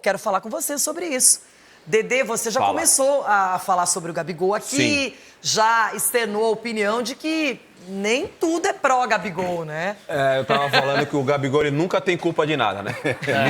Quero falar com você sobre isso. Dedê, você já começou a falar sobre o Gabigol aqui, Sim. já externou a opinião de que nem tudo é pró-Gabigol, né? Eu tava falando que o Gabigol ele nunca tem culpa de nada, né?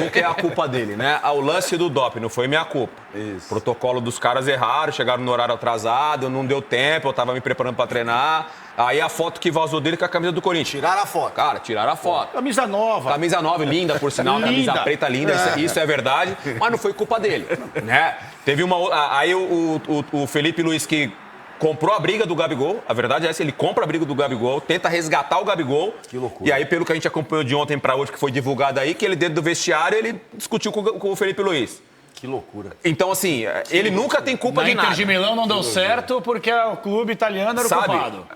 Nunca é a culpa dele, né? O lance do doping não foi minha culpa. Isso. O protocolo dos caras erraram, chegaram no horário atrasado, não deu tempo, eu tava me preparando pra treinar. Aí a foto que vazou dele com a camisa do Corinthians. Tiraram a foto. Cara, tiraram a foto. Camisa nova. Camisa nova, linda, por sinal, camisa preta linda, isso é verdade, mas não foi culpa dele, né? Teve uma... Aí o Felipe Luiz que comprou a briga do Gabigol, a verdade é essa, ele compra a briga do Gabigol, tenta resgatar o Gabigol. Que loucura. E aí, pelo que a gente acompanhou de ontem pra hoje, que foi divulgado aí, que ele dentro do vestiário, ele discutiu com o Felipe Luiz. Que loucura. Então, assim, ele nunca tem culpa de Na nada. Inter de Milão não deu certo porque o clube italiano era o culpado.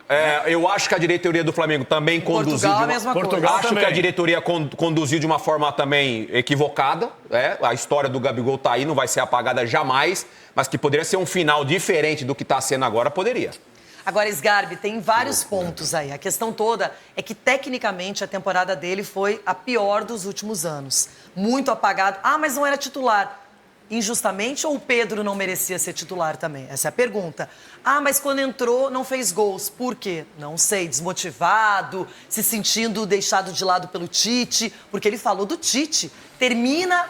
Eu acho que a diretoria do Flamengo também conduziu... Portugal, a mesma coisa. Acho também. que a diretoria conduziu de uma forma também equivocada. A história do Gabigol tá aí, não vai ser apagada jamais, mas que poderia ser um final diferente do que está sendo agora, poderia. Agora, Sgarbi, tem vários pontos aí. A questão toda é que, tecnicamente, a temporada dele foi a pior dos últimos anos. Muito apagado. Ah, mas não era titular. Injustamente, ou o Pedro não merecia ser titular também? Essa é a pergunta. Ah, mas quando entrou não fez gols. Por quê? Não sei, desmotivado, se sentindo deixado de lado pelo Tite, porque ele falou do Tite. Termina,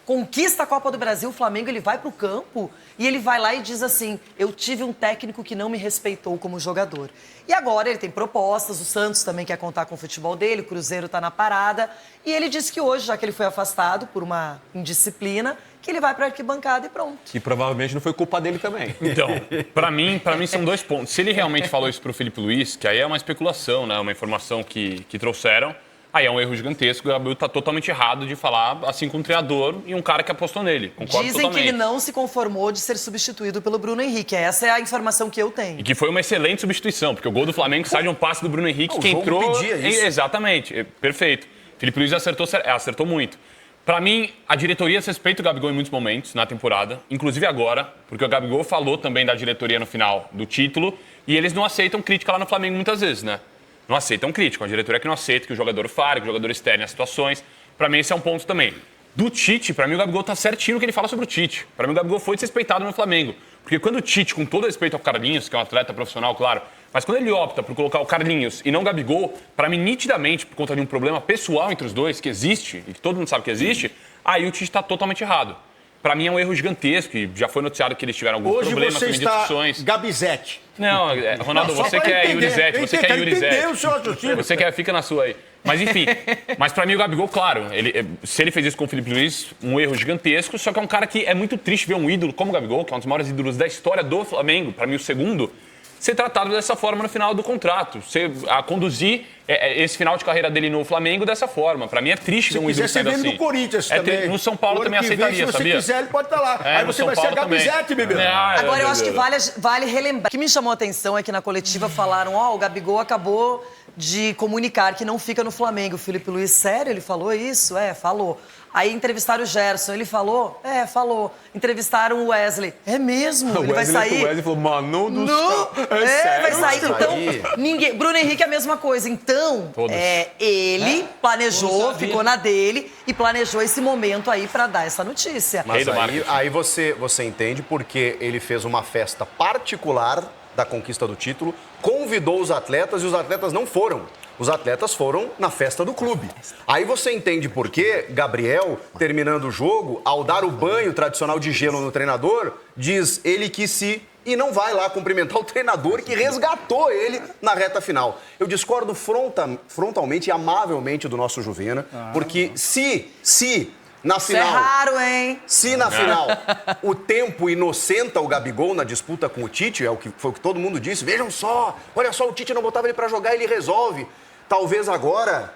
conquista a Copa do Brasil, o Flamengo, ele vai pro campo e ele vai lá e diz assim, eu tive um técnico que não me respeitou como jogador. E agora ele tem propostas, o Santos também quer contar com o futebol dele, o Cruzeiro tá na parada, e ele disse que hoje, já que ele foi afastado por uma indisciplina, que ele vai pra arquibancada e pronto. E provavelmente não foi culpa dele também. Então, pra mim são dois pontos. Se ele realmente falou isso pro Felipe Luiz, que aí é uma especulação, né? Uma informação que trouxeram, aí é um erro gigantesco. O Gabriel tá totalmente errado de falar assim com um treinador e um cara que apostou nele. Concordo Dizem totalmente. que ele não se conformou de ser substituído pelo Bruno Henrique. Essa é a informação que eu tenho. E que foi uma excelente substituição, porque o gol do Flamengo sai de um passe do Bruno Henrique, que entrou... pedia isso. Exatamente, perfeito. Felipe Luiz acertou muito. Pra mim, a diretoria respeita o Gabigol em muitos momentos na temporada, inclusive agora, porque o Gabigol falou também da diretoria no final do título, e eles não aceitam crítica lá no Flamengo muitas vezes, né? Não aceitam crítica, a diretoria que não aceita que o jogador fale, que o jogador externe as situações. Pra mim, esse é um ponto também. Do Tite, pra mim o Gabigol tá certinho no que ele fala sobre o Tite. Pra mim o Gabigol foi desrespeitado no Flamengo. Porque quando o Tite, com todo respeito ao Carlinhos, que é um atleta profissional, claro, mas quando ele opta por colocar o Carlinhos e não o Gabigol, pra mim, nitidamente, por conta de um problema pessoal entre os dois, que existe, e que todo mundo sabe que existe, aí o Tite tá totalmente errado. Pra mim é um erro gigantesco, e já foi noticiado que eles tiveram alguns Hoje problemas, você também, está discussões. Gabizete. Não, Ronaldo, Não, só você pra que é entender. Yurizete, você que é Quero entender Yurizete. o seu raciocínio. Você que fica na sua aí. Mas enfim, mas pra mim o Gabigol, claro, se ele fez isso com o Felipe Luiz, um erro gigantesco, só que é um cara que é muito triste ver um ídolo como o Gabigol, que é um dos maiores ídolos da história do Flamengo, pra mim o segundo, ser tratado dessa forma no final do contrato, a conduzir esse final de carreira dele no Flamengo dessa forma. Pra mim é triste ver um ídolo saindo assim. no Corinthians também. No São Paulo também aceitaria, se você sabia? quiser, ele pode estar lá. Aí no você São vai ser Paulo também. Gabizete, bebê. Agora, eu acho que vale relembrar. O que me chamou a atenção é que na coletiva falaram, o Gabigol acabou de comunicar que não fica no Flamengo. O Felipe Luiz, sério? Ele falou isso? Falou. Aí entrevistaram o Gerson, ele falou? Falou. Entrevistaram o Wesley, é mesmo? Ele vai sair? O Wesley falou, mano do céu, vai sério? sair. Então, ninguém... Bruno Henrique é a mesma coisa. Então, ele planejou, ficou na dele e planejou esse momento aí pra dar essa notícia. Mas aí você entende porque ele fez uma festa particular da conquista do título, convidou os atletas e os atletas não foram. Os atletas foram na festa do clube. Aí você entende por que Gabriel, terminando o jogo, ao dar o banho tradicional de gelo no treinador, diz ele que se... e não vai lá cumprimentar o treinador que resgatou ele na reta final. Eu discordo frontalmente e amavelmente do nosso Juvena, porque se na final... Isso é raro, hein? Se na final o tempo inocenta o Gabigol na disputa com o Tite, foi o que todo mundo disse, vejam só, olha só, o Tite não botava ele pra jogar, ele resolve. Talvez agora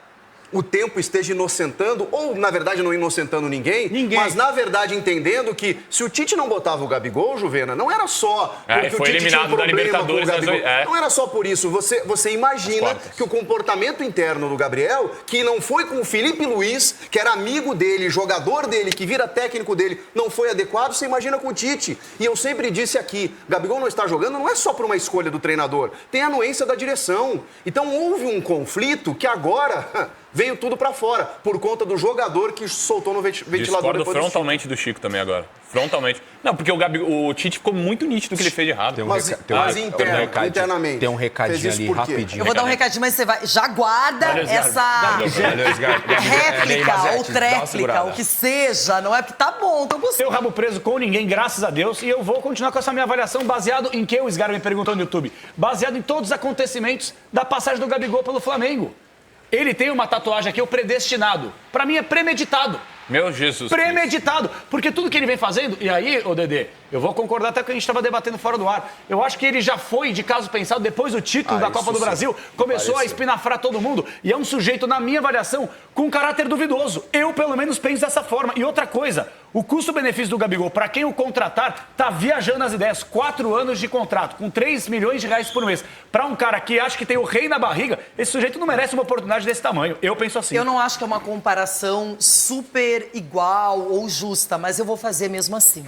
o tempo esteja inocentando, ou na verdade não inocentando ninguém, mas na verdade entendendo que se o Tite não botava o Gabigol, Juvena, não era só porque o Tite tinha um problema com o Gabigol. Não era só por isso. Você imagina que o comportamento interno do Gabriel, que não foi com o Felipe Luiz, que era amigo dele, jogador dele, que vira técnico dele, não foi adequado, você imagina com o Tite. E eu sempre disse aqui, Gabigol não está jogando, não é só por uma escolha do treinador, tem a anuência da direção. Então houve um conflito que agora... veio tudo pra fora, por conta do jogador que soltou no ventilador. Discordo depois frontalmente do Chico também agora. Frontalmente. Não, porque o Tite ficou muito nítido que ele fez de errado. Mas internamente. Tem um recadinho ali, rapidinho. Eu vou dar um recadinho, mas você vai. Já guarda essa réplica ou tréplica, o que seja, não é? Porque tá bom, tô gostando. Seu rabo preso com ninguém, graças a Deus. E eu vou continuar com essa minha avaliação baseado em que o Sgar me perguntou no YouTube. Baseado em todos os acontecimentos da passagem do Gabigol pelo Flamengo. Ele tem uma tatuagem aqui, o predestinado. Pra mim é premeditado. Meu Jesus. Premeditado. Porque tudo que ele vem fazendo... E aí, ô Dedê, eu vou concordar até com o que a gente estava debatendo fora do ar. Eu acho que ele já foi, de caso pensado, depois do título da Copa do Brasil, começou a espinafrar todo mundo. E é um sujeito, na minha avaliação, com caráter duvidoso. Eu, pelo menos, penso dessa forma. E outra coisa, o custo-benefício do Gabigol, para quem o contratar, tá viajando as ideias. 4 anos de contrato, com 3 milhões de reais por mês. Para um cara que acha que tem o rei na barriga, esse sujeito não merece uma oportunidade desse tamanho. Eu penso assim. Eu não acho que é uma comparação super igual ou justa, mas eu vou fazer mesmo assim.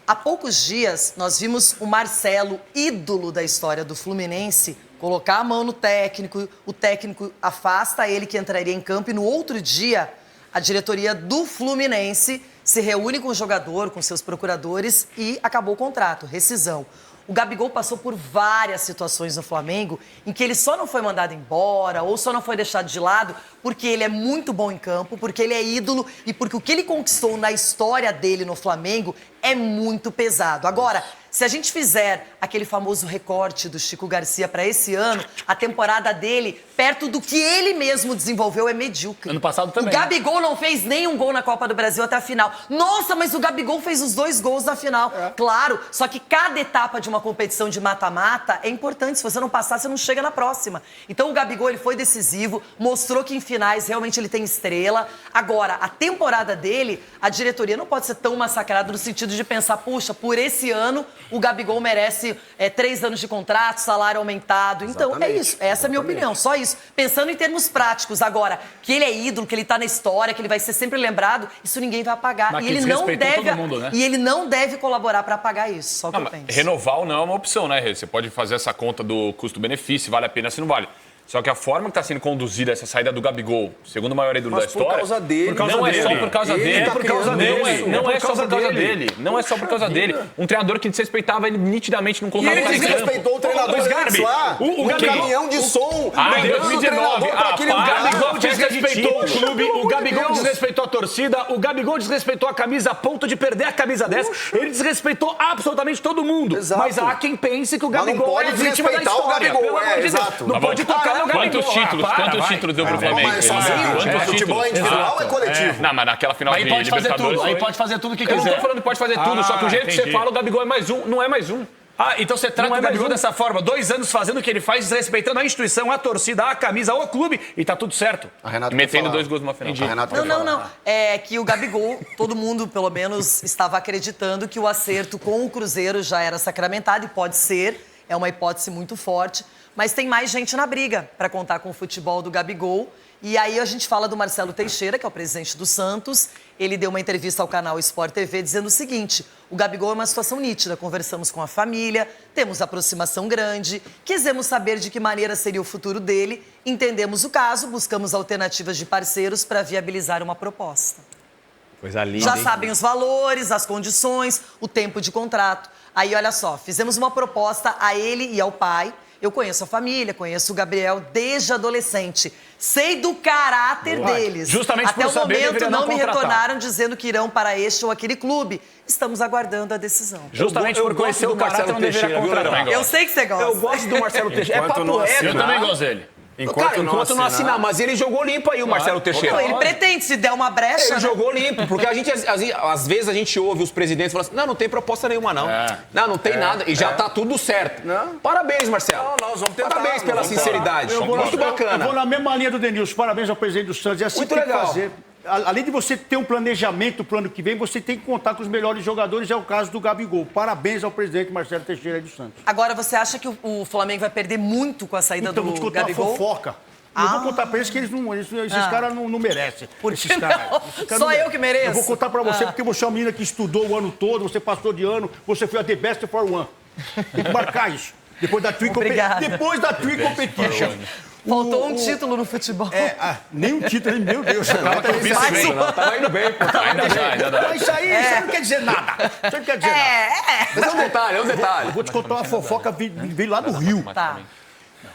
Há poucos dias, nós vimos o Marcelo, ídolo da história do Fluminense, colocar a mão no técnico, o técnico afasta ele que entraria em campo e no outro dia, a diretoria do Fluminense se reúne com o jogador, com seus procuradores e acabou o contrato, rescisão. O Gabigol passou por várias situações no Flamengo em que ele só não foi mandado embora ou só não foi deixado de lado porque ele é muito bom em campo, porque ele é ídolo e porque o que ele conquistou na história dele no Flamengo é muito pesado. Agora, se a gente fizer aquele famoso recorte do Chico Garcia para esse ano, a temporada dele, perto do que ele mesmo desenvolveu, é medíocre. Ano passado também. O Gabigol não fez nenhum gol na Copa do Brasil até a final. Nossa, mas o Gabigol fez os 2 gols na final. Claro, só que cada etapa de uma competição de mata-mata é importante. Se você não passar, você não chega na próxima. Então o Gabigol ele foi decisivo, mostrou que em finais realmente ele tem estrela. Agora, a temporada dele, a diretoria não pode ser tão massacrada no sentido de pensar, puxa, por esse ano o Gabigol merece 3 anos de contrato, salário aumentado. Então, é isso. Essa é a minha opinião, só isso. Pensando em termos práticos. Agora, que ele é ídolo, que ele tá na história, que ele vai ser sempre lembrado, isso ninguém vai apagar. Mas E que ele não desrespeitou deve, todo mundo, né? e ele não deve colaborar para apagar isso. Só que eu penso. Renovar não é uma opção, né, Rê? Você pode fazer essa conta do custo-benefício, vale a pena, se não vale. Só que a forma que está sendo conduzida essa saída do Gabigol, segundo o maior ídolo da história... por causa dele. Não é só por causa dele. Tá Por causa dele. Não é só por causa dele. dele. Não é só por causa dele. Um treinador que desrespeitava ele nitidamente, não colocava Ele mais em campo. desrespeitou o treinador antes lá. O caminhão de som. Ah, em mandando o 2019. treinador pra aquele O Gabigol lugar. desrespeitou o clube, o Gabigol desrespeitou a torcida, o Gabigol desrespeitou a camisa a ponto de perder a camisa 10. Ele desrespeitou absolutamente todo mundo. Exato. Mas há quem pense que o Mas não Gabigol pode é vítima da desrespeitar o história. Gabigol, Pelo amor de Deus. exato. Não Tá pode bom. tocar no Gabigol. Quantos títulos deu pro Flamengo? Mas sozinho, Quantos futebol títulos? individual Exato. é coletivo. Não, mas naquela final Aí de pode fazer Libertadores... tudo, aí foi- pode fazer tudo que Eu não quiser. tô falando que pode fazer tudo, só que o jeito que você entendi. fala, o Gabigol é mais um, não é mais um. Ah, então você trata Não é o Gabigol mais um. dessa forma, 2 anos fazendo o que ele faz, desrespeitando a instituição, a torcida, a camisa, o clube, e tá tudo certo. A Renata Metendo quer falar. 2 gols numa final. A Renata quer Não. falar. É que o Gabigol, todo mundo, pelo menos, estava acreditando que o acerto com o Cruzeiro já era sacramentado, e pode ser, é uma hipótese muito forte, mas tem mais gente na briga para contar com o futebol do Gabigol. E aí a gente fala do Marcelo Teixeira, que é o presidente do Santos. Ele deu uma entrevista ao canal Sport TV dizendo o seguinte: o Gabigol é uma situação nítida, conversamos com a família, temos aproximação grande, quisemos saber de que maneira seria o futuro dele, entendemos o caso, buscamos alternativas de parceiros para viabilizar uma proposta. Coisa linda, Já hein? sabem os valores, as condições, o tempo de contrato. Aí, olha só, fizemos uma proposta a ele e ao pai. Eu conheço a família, conheço o Gabriel desde adolescente. Sei do caráter deles. Justamente Até por o saber, momento deveria não não me contratar. retornaram dizendo que irão para este ou aquele clube. Estamos aguardando a decisão. Justamente Eu por gosto conhecer do o caráter, Marcelo não deveria Teixeira, viu, contratar. Leandro? Eu sei que você gosta. Eu gosto do Marcelo Teixeira. É Enquanto papo não reto. assinar. Eu também gosto dele. Enquanto não assinar, mas ele jogou limpo aí o Marcelo Teixeira. Não, ele pretende, se der uma brecha... Ele né? jogou limpo, porque a gente, às vezes a gente ouve os presidentes falando assim, não tem proposta nenhuma, não. Não tem nada, e já tá tudo certo. Parabéns, Marcelo. Não, nós vamos tentar. Parabéns pela sinceridade. Eu vou Muito Eu bacana. vou na mesma linha do Denilson. Parabéns ao presidente do Santos. É assim Muito que tem que legal. fazer. Além de você ter um planejamento pro ano que vem, você tem que contar com os melhores jogadores. É o caso do Gabigol. Parabéns ao presidente Marcelo Teixeira dos Santos. Agora, você acha que o Flamengo vai perder muito com a saída Então, vou te do contar uma Gabigol? fofoca. Eu vou contar pra eles que esses caras não merecem. Por Esses que caras. não? Esses caras Só não eu merecem. que mereço? Eu vou contar pra você, porque você é uma menina que estudou o ano todo, você passou de ano, você foi a The Best for One. Tem que marcar isso. Depois da Tree Obrigada. Competition. Faltou um título no futebol. Nem um título, meu Deus. Tava com vice-vendo, né? Tava indo bem, pô. Ainda dá. Mas isso aí não quer dizer nada. Isso não quer dizer nada. Mas é um detalhe, Eu vou te contar uma fofoca, veio lá do Rio. Tá.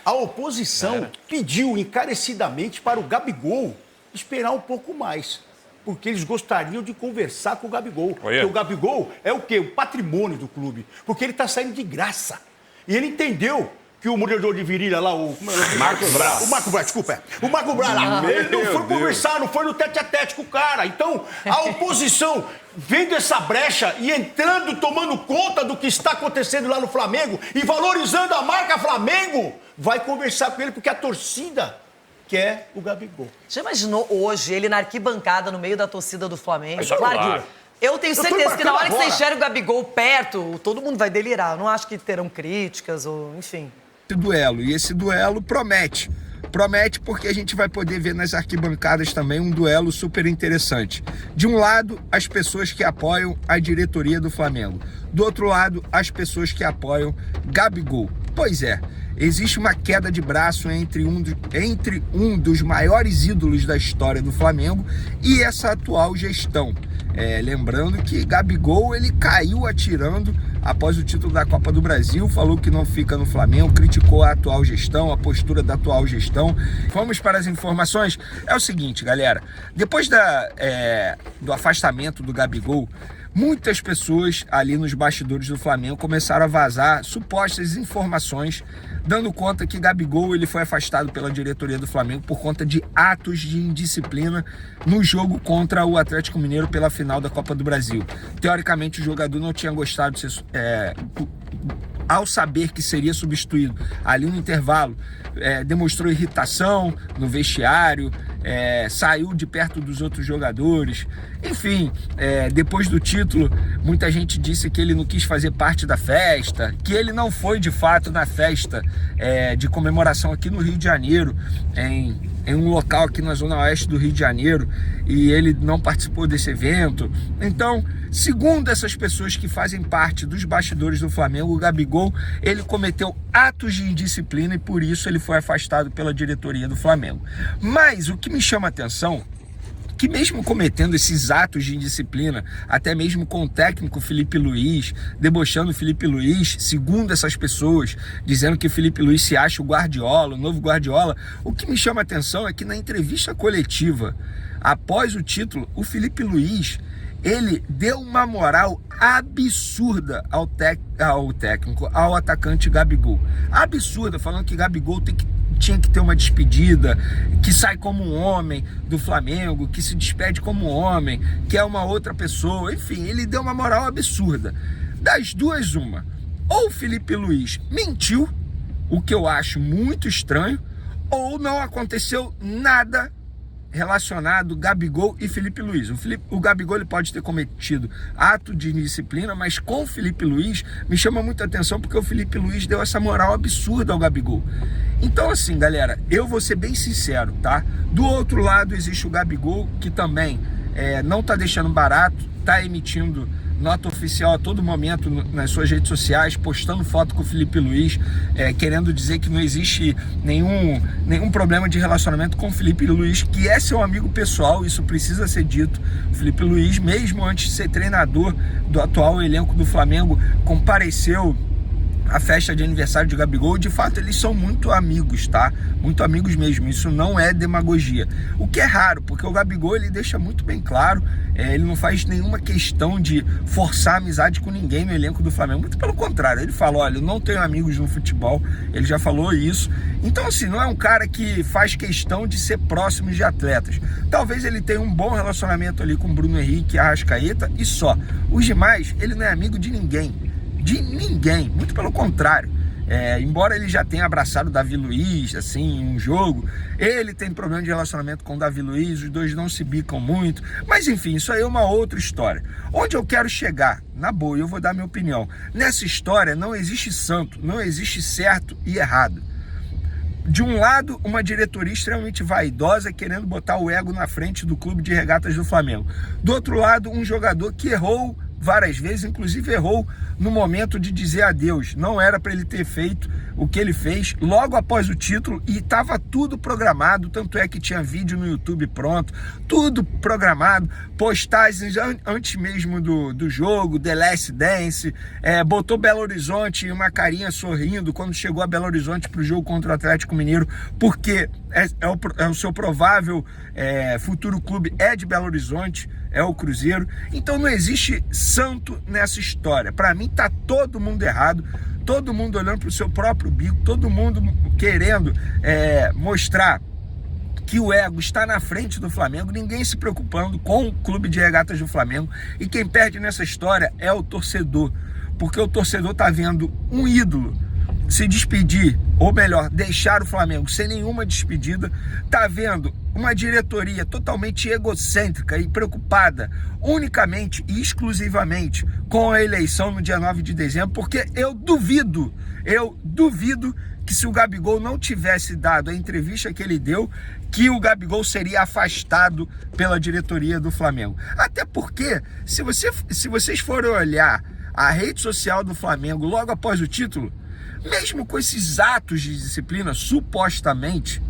A oposição pediu encarecidamente para o Gabigol esperar um pouco mais. Porque eles gostariam de conversar com o Gabigol. Porque o Gabigol é o quê? O patrimônio do clube. Porque ele está saindo de graça. E ele entendeu que o mordedor de virilha lá, o Marcos Braz. O Marco Braz, desculpa. O Marco Braz lá, ele não foi conversar, não foi no tete-a-tete com o cara. Então, a oposição, vendo essa brecha e entrando, tomando conta do que está acontecendo lá no Flamengo e valorizando a marca Flamengo, vai conversar com ele, porque a torcida quer o Gabigol. Já imaginou hoje ele na arquibancada, no meio da torcida do Flamengo? Mas Claro claro. que eu tenho tô certeza que na hora que você embarcando enxerga o Gabigol perto, todo mundo vai delirar. Eu não acho que terão críticas ou, enfim. Esse duelo. E esse duelo promete. Promete porque a gente vai poder ver nas arquibancadas também um duelo super interessante. De um lado, as pessoas que apoiam a diretoria do Flamengo. Do outro lado, as pessoas que apoiam Gabigol. Pois é, existe uma queda de braço entre um dos maiores ídolos da história do Flamengo e essa atual gestão. Lembrando que Gabigol ele caiu atirando após o título da Copa do Brasil, falou que não fica no Flamengo, criticou a atual gestão, a postura da atual gestão. Vamos para as informações. É o seguinte, galera, depois do afastamento do Gabigol, muitas pessoas ali nos bastidores do Flamengo começaram a vazar supostas informações dando conta que Gabigol ele foi afastado pela diretoria do Flamengo por conta de atos de indisciplina no jogo contra o Atlético Mineiro pela final da Copa do Brasil. Teoricamente, o jogador não tinha gostado de ser, ao saber que seria substituído ali no intervalo, demonstrou irritação no vestiário, saiu de perto dos outros jogadores. Enfim, depois do título, muita gente disse que ele não quis fazer parte da festa, que ele não foi de fato na festa de comemoração aqui no Rio de Janeiro, em um local aqui na zona oeste do Rio de Janeiro, e ele não participou desse evento. Então, segundo essas pessoas que fazem parte dos bastidores do Flamengo, o Gabigol, ele cometeu atos de indisciplina e por isso ele foi afastado pela diretoria do Flamengo. Mas o que me chama a atenção, que mesmo cometendo esses atos de indisciplina, até mesmo com o técnico Felipe Luiz, debochando o Felipe Luiz, segundo essas pessoas, dizendo que o Felipe Luiz se acha o Guardiola, o novo Guardiola, o que me chama a atenção é que na entrevista coletiva, após o título, o Felipe Luiz, ele deu uma moral absurda ao técnico, ao atacante Gabigol. Absurda, falando que Gabigol tinha que ter uma despedida, que sai como um homem do Flamengo, que se despede como um homem, que é uma outra pessoa. Enfim, ele deu uma moral absurda. Das duas, uma. Ou o Felipe Luiz mentiu, o que eu acho muito estranho, ou não aconteceu nada relacionado Gabigol e Felipe Luiz. O Gabigol ele pode ter cometido ato de indisciplina, mas com o Felipe Luiz me chama muita atenção porque o Felipe Luiz deu essa moral absurda ao Gabigol. Então assim, galera, eu vou ser bem sincero, tá? Do outro lado existe o Gabigol, que também não tá deixando barato, tá emitindo nota oficial a todo momento nas suas redes sociais, postando foto com o Felipe Luiz, querendo dizer que não existe nenhum problema de relacionamento com o Felipe Luiz, que é seu amigo pessoal, isso precisa ser dito. O Felipe Luiz, mesmo antes de ser treinador do atual elenco do Flamengo, compareceu a festa de aniversário de Gabigol. De fato, eles são muito amigos, tá? Muito amigos mesmo, isso não é demagogia. O que é raro, porque o Gabigol, ele deixa muito bem claro, ele não faz nenhuma questão de forçar amizade com ninguém no elenco do Flamengo, muito pelo contrário, ele fala, olha, eu não tenho amigos no futebol, ele já falou isso. Então, assim, não é um cara que faz questão de ser próximo de atletas. Talvez ele tenha um bom relacionamento ali com o Bruno Henrique e a Arrascaeta e só. Os demais, ele não é amigo de ninguém. De ninguém, muito pelo contrário. Embora ele já tenha abraçado o Davi Luiz, assim, em um jogo, ele tem problema de relacionamento com o Davi Luiz, os dois não se bicam muito, mas enfim, isso aí é uma outra história. Onde eu quero chegar, na boa, eu vou dar minha opinião, nessa história não existe santo, não existe certo e errado. De um lado, uma diretoria extremamente vaidosa, querendo botar o ego na frente do clube de regatas do Flamengo. Do outro lado, um jogador que errou várias vezes, inclusive errou no momento de dizer adeus. Não era para ele ter feito o que ele fez logo após o título e estava tudo programado, tanto é que tinha vídeo no YouTube pronto, tudo programado, postagens antes mesmo do jogo, The Last Dance, botou Belo Horizonte uma carinha sorrindo quando chegou a Belo Horizonte para o jogo contra o Atlético Mineiro, porque é o seu provável futuro clube é de Belo Horizonte, é o Cruzeiro. Então não existe santo nessa história. Para mim tá todo mundo errado, todo mundo olhando para o seu próprio bico, todo mundo querendo mostrar que o ego está na frente do Flamengo, ninguém se preocupando com o clube de regatas do Flamengo. E quem perde nessa história é o torcedor, porque o torcedor está vendo um ídolo se despedir, ou melhor, deixar o Flamengo sem nenhuma despedida, tá vendo uma diretoria totalmente egocêntrica e preocupada unicamente e exclusivamente com a eleição no dia 9 de dezembro, porque eu duvido que se o Gabigol não tivesse dado a entrevista que ele deu, que o Gabigol seria afastado pela diretoria do Flamengo. Até porque, se vocês forem olhar a rede social do Flamengo logo após o título, mesmo com esses atos de disciplina supostamente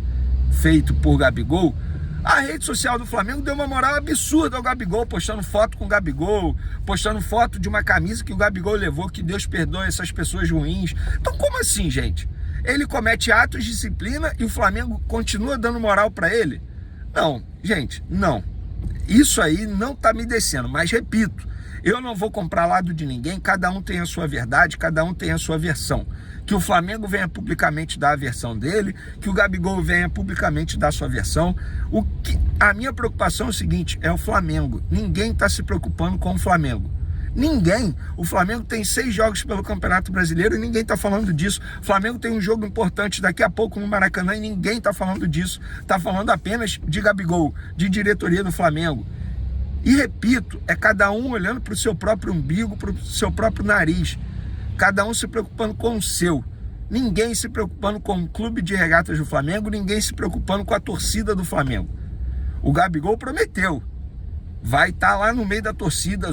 feito por Gabigol, a rede social do Flamengo deu uma moral absurda ao Gabigol, postando foto com o Gabigol, postando foto de uma camisa que o Gabigol levou, que Deus perdoe essas pessoas ruins. Então como assim, gente? Ele comete atos de disciplina e o Flamengo continua dando moral para ele? Não, gente, não. Isso aí não tá me descendo, mas repito, eu não vou comprar lado de ninguém, cada um tem a sua verdade, cada um tem a sua versão. Que o Flamengo venha publicamente dar a versão dele, que o Gabigol venha publicamente dar a sua versão. A minha preocupação é o seguinte, é o Flamengo. Ninguém está se preocupando com o Flamengo. Ninguém. O Flamengo tem 6 jogos pelo Campeonato Brasileiro e ninguém está falando disso. O Flamengo tem um jogo importante daqui a pouco no Maracanã e ninguém está falando disso. Está falando apenas de Gabigol, de diretoria do Flamengo. E repito, é cada um olhando para o seu próprio umbigo, para o seu próprio nariz. Cada um se preocupando com o seu. Ninguém se preocupando com o clube de regatas do Flamengo, ninguém se preocupando com a torcida do Flamengo. O Gabigol prometeu. Vai estar lá no meio da torcida,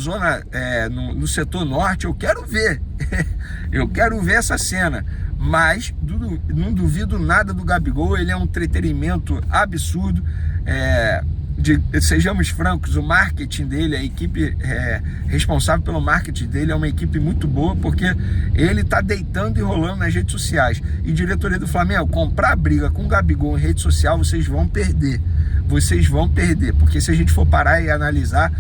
no setor norte. Eu quero ver. Eu quero ver essa cena. Mas não duvido nada do Gabigol. Ele é um entretenimento absurdo. Sejamos francos, o marketing dele, a equipe responsável pelo marketing dele é uma equipe muito boa, porque ele está deitando e rolando nas redes sociais. E diretoria do Flamengo, comprar briga com o Gabigol em rede social, vocês vão perder. Vocês vão perder, porque se a gente for parar e analisar,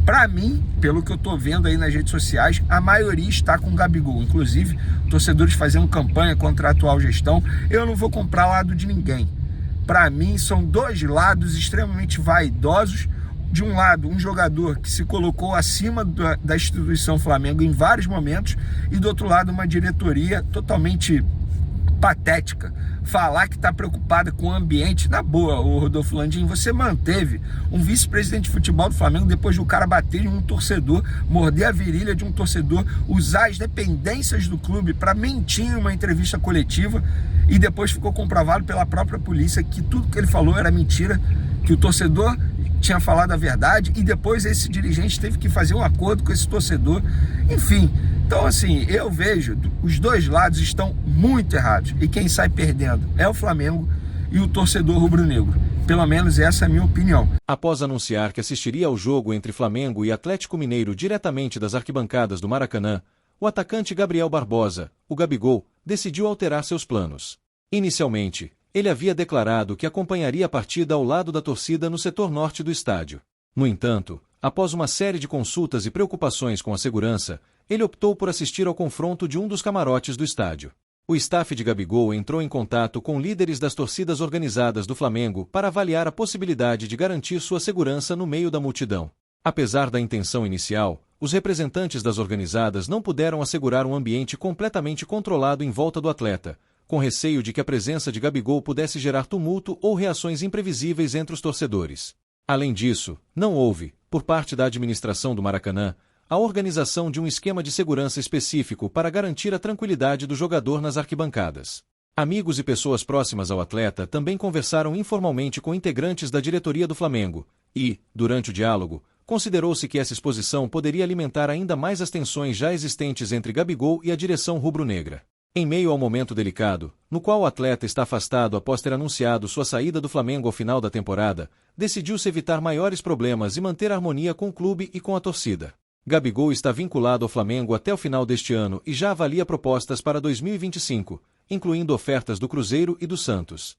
para mim, pelo que eu tô vendo aí nas redes sociais, a maioria está com o Gabigol. Inclusive, torcedores fazendo campanha contra a atual gestão. Eu não vou comprar lado de ninguém. Para mim, são 2 lados extremamente vaidosos. De um lado, um jogador que se colocou acima da instituição Flamengo em vários momentos, e do outro lado, uma diretoria totalmente patética. Falar que está preocupada com o ambiente, na boa, o Rodolfo Landim, você manteve um vice-presidente de futebol do Flamengo depois do cara bater em um torcedor, morder a virilha de um torcedor, usar as dependências do clube para mentir em uma entrevista coletiva, e depois ficou comprovado pela própria polícia que tudo que ele falou era mentira, que o torcedor tinha falado a verdade, e depois esse dirigente teve que fazer um acordo com esse torcedor. Enfim, então assim, eu vejo, os 2 lados estão muito errados, e quem sai perdendo é o Flamengo e o torcedor rubro-negro. Pelo menos essa é a minha opinião. Após anunciar que assistiria ao jogo entre Flamengo e Atlético Mineiro diretamente das arquibancadas do Maracanã, o atacante Gabriel Barbosa, o Gabigol, decidiu alterar seus planos. Inicialmente, ele havia declarado que acompanharia a partida ao lado da torcida no setor norte do estádio. No entanto, após uma série de consultas e preocupações com a segurança, ele optou por assistir ao confronto de um dos camarotes do estádio. O staff de Gabigol entrou em contato com líderes das torcidas organizadas do Flamengo para avaliar a possibilidade de garantir sua segurança no meio da multidão. Apesar da intenção inicial, os representantes das organizadas não puderam assegurar um ambiente completamente controlado em volta do atleta, com receio de que a presença de Gabigol pudesse gerar tumulto ou reações imprevisíveis entre os torcedores. Além disso, não houve, por parte da administração do Maracanã, a organização de um esquema de segurança específico para garantir a tranquilidade do jogador nas arquibancadas. Amigos e pessoas próximas ao atleta também conversaram informalmente com integrantes da diretoria do Flamengo e, durante o diálogo, considerou-se que essa exposição poderia alimentar ainda mais as tensões já existentes entre Gabigol e a direção rubro-negra. Em meio ao momento delicado, no qual o atleta está afastado após ter anunciado sua saída do Flamengo ao final da temporada, decidiu-se evitar maiores problemas e manter harmonia com o clube e com a torcida. Gabigol está vinculado ao Flamengo até o final deste ano e já avalia propostas para 2025, incluindo ofertas do Cruzeiro e do Santos.